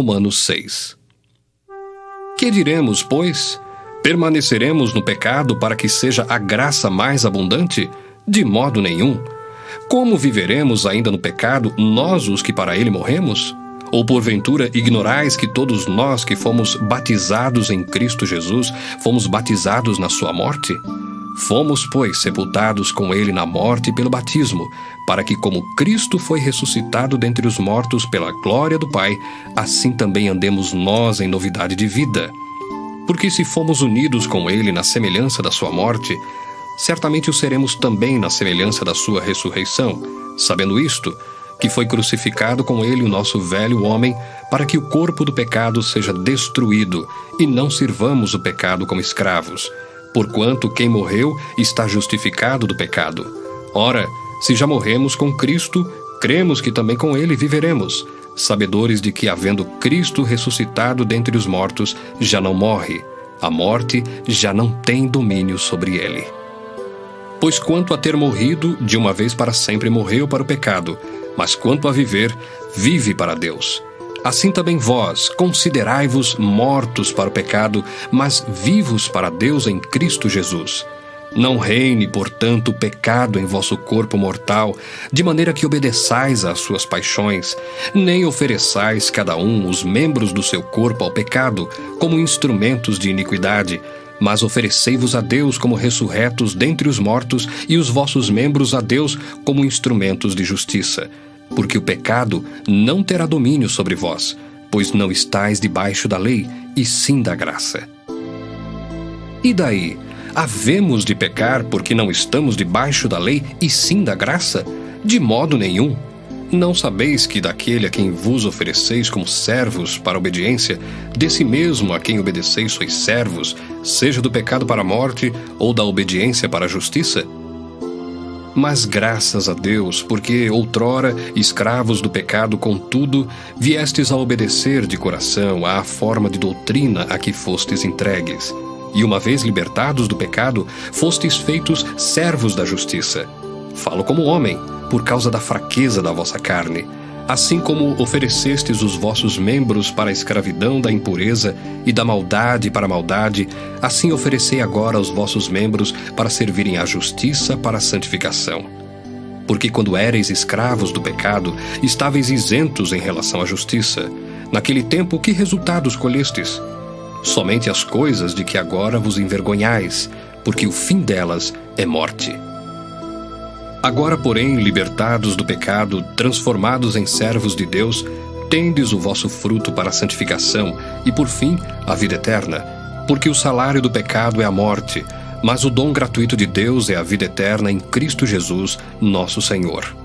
Romanos 6. Que diremos, pois? Permaneceremos no pecado para que seja a graça mais abundante? De modo nenhum. Como viveremos ainda no pecado, nós os que para ele morremos? Ou porventura ignorais que todos nós que fomos batizados em Cristo Jesus, fomos batizados na sua morte? Fomos, pois, sepultados com ele na morte pelo batismo, para que como Cristo foi ressuscitado dentre os mortos pela glória do Pai, assim também andemos nós em novidade de vida. Porque se fomos unidos com ele na semelhança da sua morte, certamente o seremos também na semelhança da sua ressurreição, sabendo isto, que foi crucificado com ele o nosso velho homem, para que o corpo do pecado seja destruído, e não sirvamos o pecado como escravos. Porquanto quem morreu está justificado do pecado. Ora, se já morremos com Cristo, cremos que também com ele viveremos, sabedores de que, havendo Cristo ressuscitado dentre os mortos, já não morre. A morte já não tem domínio sobre ele. Pois quanto a ter morrido, de uma vez para sempre morreu para o pecado, mas quanto a viver, vive para Deus. Assim também vós, considerai-vos mortos para o pecado, mas vivos para Deus em Cristo Jesus. Não reine, portanto, o pecado em vosso corpo mortal, de maneira que obedeçais às suas paixões, nem ofereçais cada um os membros do seu corpo ao pecado, como instrumentos de iniquidade, mas oferecei-vos a Deus como ressurretos dentre os mortos, e os vossos membros a Deus como instrumentos de justiça. Porque o pecado não terá domínio sobre vós, pois não estáis debaixo da lei, e sim da graça. E daí? Havemos de pecar porque não estamos debaixo da lei, e sim da graça? De modo nenhum. Não sabeis que daquele a quem vos ofereceis como servos para a obediência, desse mesmo a quem obedeceis sois servos, seja do pecado para a morte, ou da obediência para a justiça? Mas graças a Deus, porque outrora, escravos do pecado, contudo, viestes a obedecer de coração à forma de doutrina a que fostes entregues. E uma vez libertados do pecado, fostes feitos servos da justiça. Falo como homem, por causa da fraqueza da vossa carne. Assim como oferecestes os vossos membros para a escravidão da impureza e da maldade para a maldade, assim oferecei agora os vossos membros para servirem à justiça para a santificação. Porque quando éreis escravos do pecado, estáveis isentos em relação à justiça. Naquele tempo, que resultados colhestes? Somente as coisas de que agora vos envergonhais, porque o fim delas é morte. Agora, porém, libertados do pecado, transformados em servos de Deus, tendes o vosso fruto para a santificação e, por fim, a vida eterna. Porque o salário do pecado é a morte, mas o dom gratuito de Deus é a vida eterna em Cristo Jesus, nosso Senhor.